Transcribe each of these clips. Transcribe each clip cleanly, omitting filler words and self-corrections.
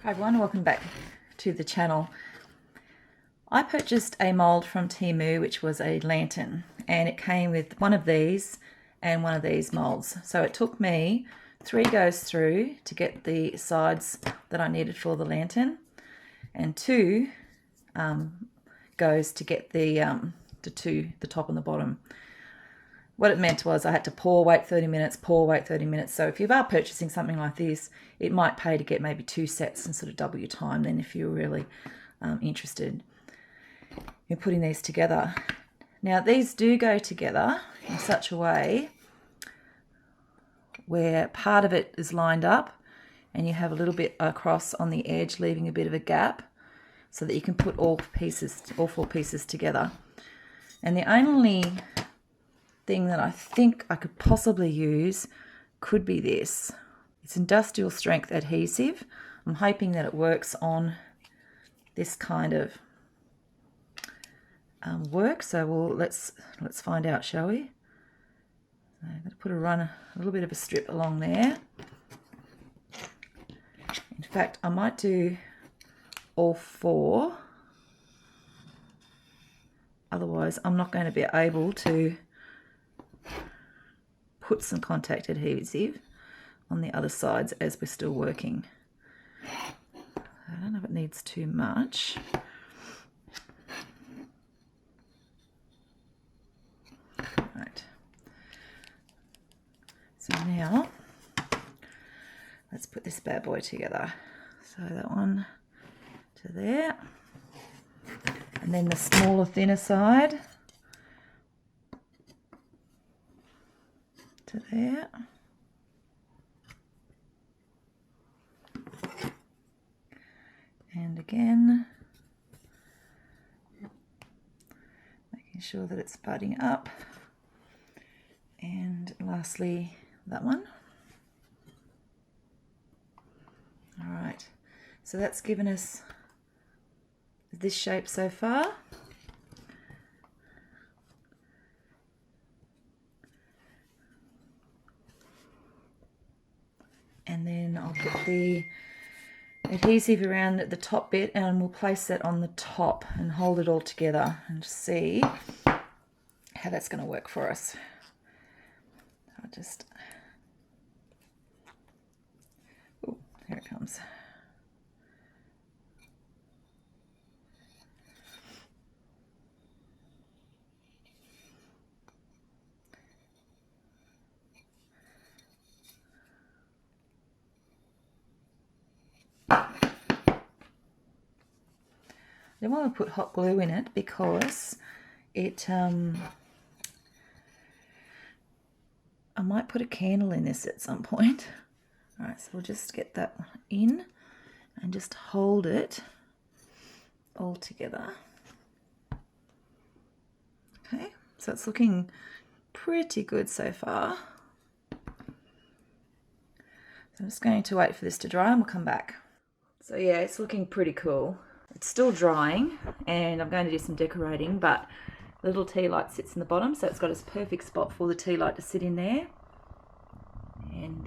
Hi everyone, welcome back to the channel. I purchased a mold from Temu, which was a lantern, and it came with one of these and one of these molds. So it took me 3 goes through to get the sides that I needed for the lantern, and 2 goes to get the top and the bottom. What it meant was I had to pour, wait 30 minutes, pour, wait 30 minutes. So if you are purchasing something like this, it might pay to get maybe 2 sets and sort of double your time then if you're really interested in putting these together. Now these do go together in such a way where part of it is lined up and you have a little bit across on the edge, leaving a bit of a gap so that you can put all 4 pieces together. And the only thing that I think I could possibly use could be this. It's industrial strength adhesive. I'm hoping that it works on this kind of work. So let's find out, shall we? So I'm going to put a little bit of a strip along there. In fact, I might do all 4. Otherwise, I'm not going to be able to put some contact adhesive on the other sides as we're still working. I don't know if it needs too much. Right. So now let's put this bad boy together. So that one to there, and then the smaller, thinner side to there. And again, making sure that it's butting up. And lastly, that one. All right, so that's given us this shape so far. And then I'll put the adhesive around the top bit and we'll place that on the top and hold it all together and see how that's going to work for us. I'll just, oh, here it comes. I don't want to put hot glue in it because it, I might put a candle in this at some point. All right, so we'll just get that in and just hold it all together. Okay, so it's looking pretty good so far. So I'm just going to wait for this to dry and we'll come back. So yeah, it's looking pretty cool. It's still drying and I'm going to do some decorating, but the little tea light sits in the bottom, so it's got its perfect spot for the tea light to sit in there. And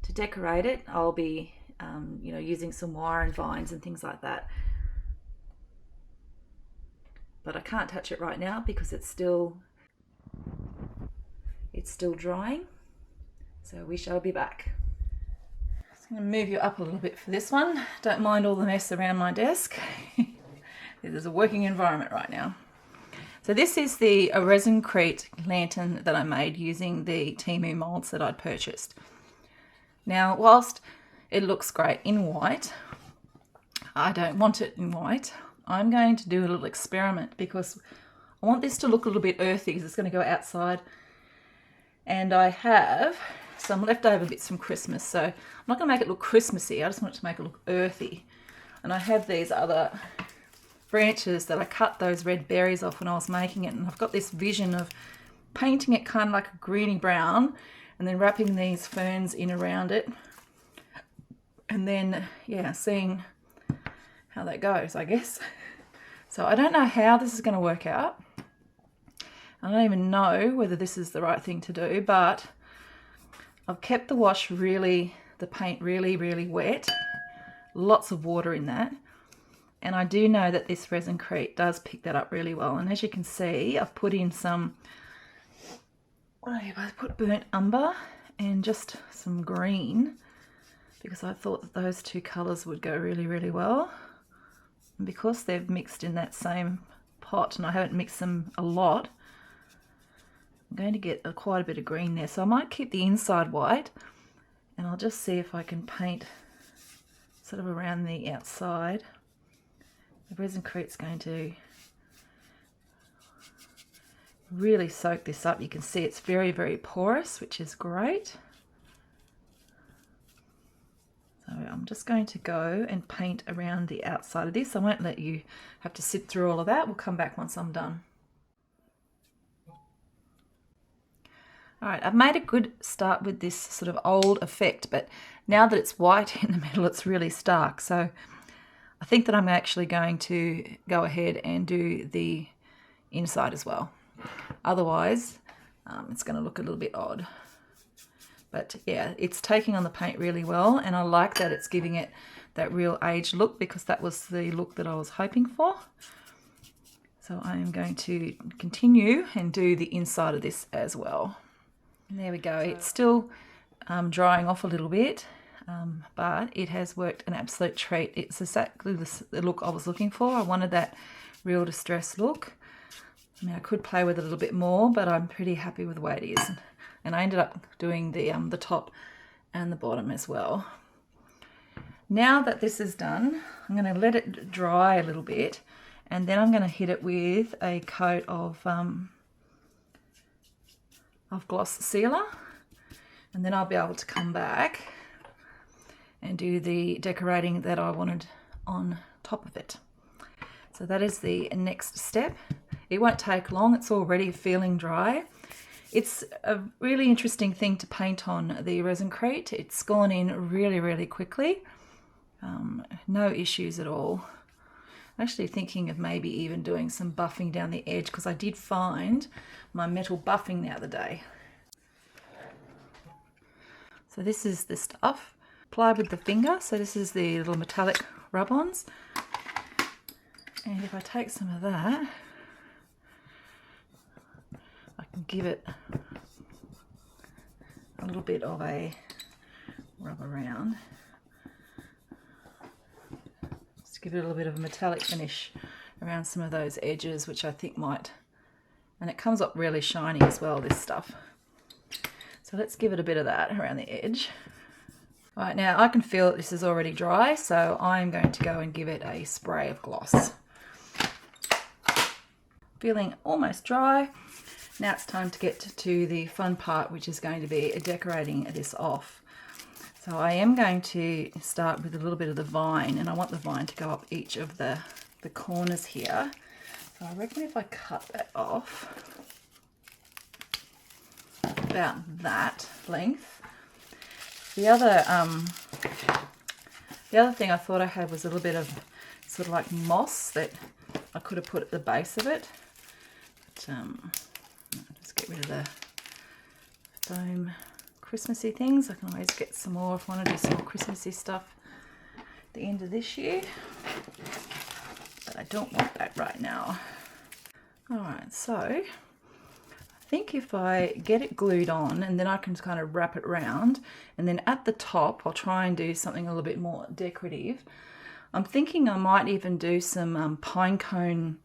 to decorate it, I'll be using some wire and vines and things like that. But I can't touch it right now because it's still drying. So we shall be back. I'm going to move you up a little bit for this one. Don't mind all the mess around my desk. This is a working environment right now. So this is the Resin Crete lantern that I made using the Temu molds that I'd purchased. Now, whilst it looks great in white, I don't want it in white. I'm going to do a little experiment because I want this to look a little bit earthy because it's going to go outside. And I have some leftover bits from Christmas, so I'm not going to make it look Christmassy, I just want it to make it look earthy. And I have these other branches that I cut those red berries off when I was making it, and I've got this vision of painting it kind of like a greeny brown and then wrapping these ferns in around it and then, yeah, seeing how that goes, I guess. So I don't know how this is going to work out. I don't even know whether this is the right thing to do, but I've kept the wash really, the paint really wet. Lots of water in that. And I do know that this Resin Crete does pick that up really well. And as you can see, I've put in some, I put burnt umber and just some green because I thought that those two colours would go really well. And because they've mixed in that same pot and I haven't mixed them a lot, I'm going to get quite a bit of green there. So I might keep the inside white and I'll just see if I can paint sort of around the outside. The Resin Crete's going to really soak this up. You can see it's very porous, which is great. So I'm just going to go and paint around the outside of this. I won't let you have to sit through all of that. We'll come back once I'm done. All right, I've made a good start with this sort of old effect, but now that it's white in the middle, it's really stark. So I think that I'm actually going to go ahead and do the inside as well. Otherwise, it's going to look a little bit odd. But yeah, it's taking on the paint really well, and I like that it's giving it that real aged look because that was the look that I was hoping for. So I am going to continue and do the inside of this as well. And there we go. It's still drying off a little bit, but it has worked an absolute treat. It's exactly the look I was looking for. I wanted that real distressed look. I mean, I could play with it a little bit more, but I'm pretty happy with the way it is. And I ended up doing the top and the bottom as well. Now that this is done, I'm going to let it dry a little bit, and then I'm going to hit it with a coat of gloss sealer, and then I'll be able to come back and do the decorating that I wanted on top of it. So that is the next step. It won't take long. It's already feeling dry. It's a really interesting thing to paint on the Resin Crete. It's gone in really quickly. No issues at all. I'm actually thinking of maybe even doing some buffing down the edge because I did find my metal buffing the other day. So this is the stuff. Apply with the finger. So this is the little metallic rub-ons. And if I take some of that, I can give it a little bit of a rub around. Just give it a little bit of a metallic finish around some of those edges, which I think might, and it comes up really shiny as well, this stuff. So let's give it a bit of that around the edge. All right, now I can feel that this is already dry, so I'm going to go and give it a spray of gloss. Feeling almost dry. Now it's time to get to the fun part, which is going to be decorating this off. So I am going to start with a little bit of the vine, and I want the vine to go up each of the corners here. So I reckon if I cut that off about that length. The other thing I thought I had was a little bit of sort of like moss that I could have put at the base of it. But, just get rid of the foam Christmassy things. I can always get some more if I want to do some more Christmassy stuff at the end of this year. But I don't want that right now. Alright, so I think if I get it glued on and then I can kind of wrap it around, and then at the top I'll try and do something a little bit more decorative. I'm thinking I might even do some pine cone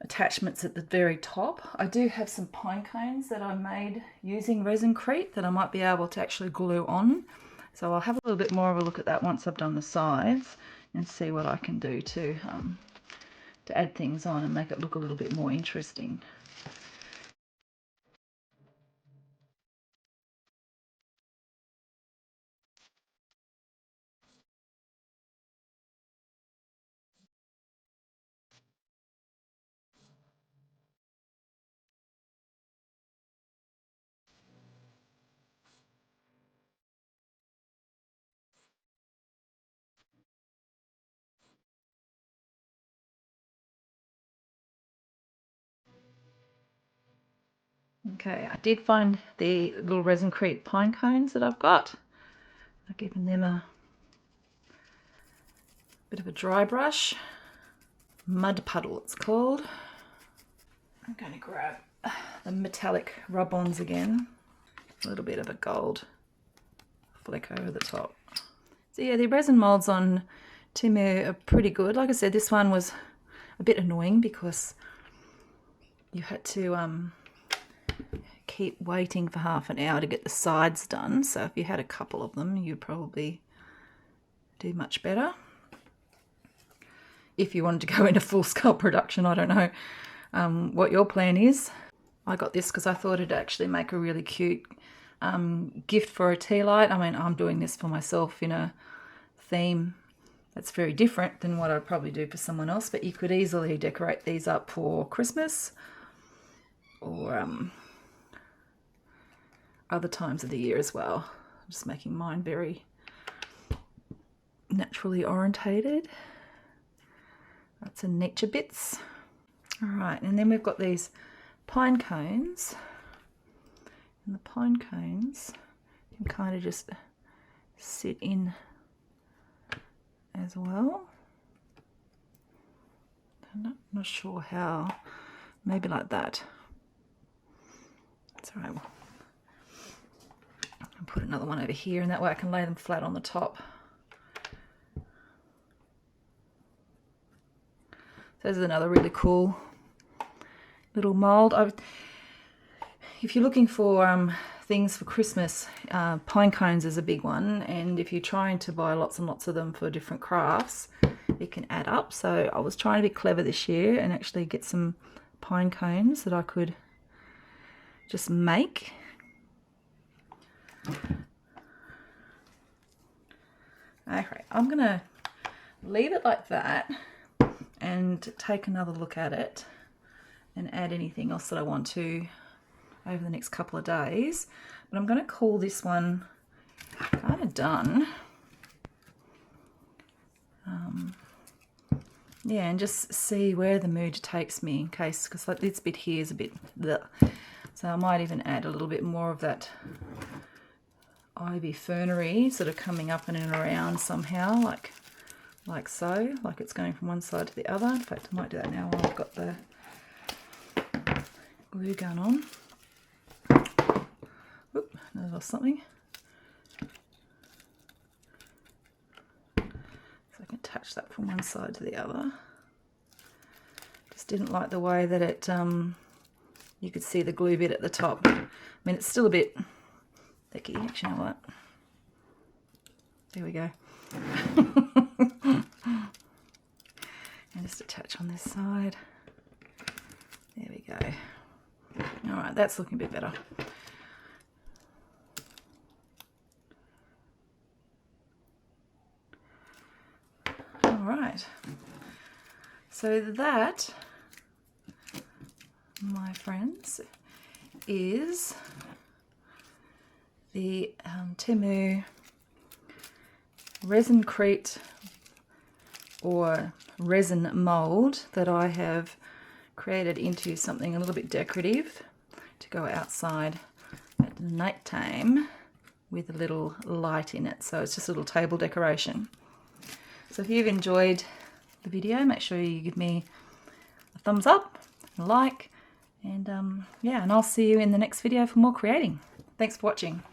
attachments at the very top. I do have some pine cones that I made using Resin Crete that I might be able to actually glue on. So I'll have a little bit more of a look at that once I've done the sides and see what I can do to add things on and make it look a little bit more interesting. Okay, I did find the little Resin Crete pine cones that I've got. I've given them a bit of a dry brush. Mud puddle it's called. I'm going to grab the metallic rub-ons again. A little bit of a gold fleck over the top. So yeah, the resin molds on Temu are pretty good. Like I said, this one was a bit annoying because you had to keep waiting for half an hour to get the sides done. So if you had a couple of them, you'd probably do much better. If you wanted to go into full-scale production, I don't know what your plan is. I got this because I thought it'd actually make a really cute gift for a tea light. I mean, I'm doing this for myself in a theme that's very different than what I'd probably do for someone else, but you could easily decorate these up for Christmas or other times of the year as well. I'm just making mine very naturally orientated. That's a nature bits. All right, and then we've got these pine cones. And the pine cones can kind of just sit in as well. I'm not sure how. Maybe like that. That's all right. I'll put another one over here, and that way I can lay them flat on the top. So this is another really cool little mold. If you're looking for things for Christmas, pine cones is a big one, and if you're trying to buy lots and lots of them for different crafts, it can add up. So I was trying to be clever this year and actually get some pine cones that I could just make. Okay, I'm gonna leave it like that and take another look at it and add anything else that I want to over the next couple of days. But I'm going to call this one kind of done. Yeah, and just see where the mood takes me in case, because like this bit here is a bit bleh. So I might even add a little bit more of that ivy fernery sort of coming up and around somehow, like so, like it's going from one side to the other. In fact, I might do that now while I've got the glue gun on. Oop, I lost something. So I can attach that from one side to the other. Just didn't like the way that it, you could see the glue bit at the top. I mean, it's still a bit thicky. Actually, you know what? There we go. And just attach on this side. There we go. All right, that's looking a bit better. All right. So that, my friends, is the Temu Resin Crete or resin mold that I have created into something a little bit decorative to go outside at night time with a little light in it. So it's just a little table decoration. So if you've enjoyed the video, make sure you give me a thumbs up, a like, and yeah, and I'll see you in the next video for more creating. Thanks for watching.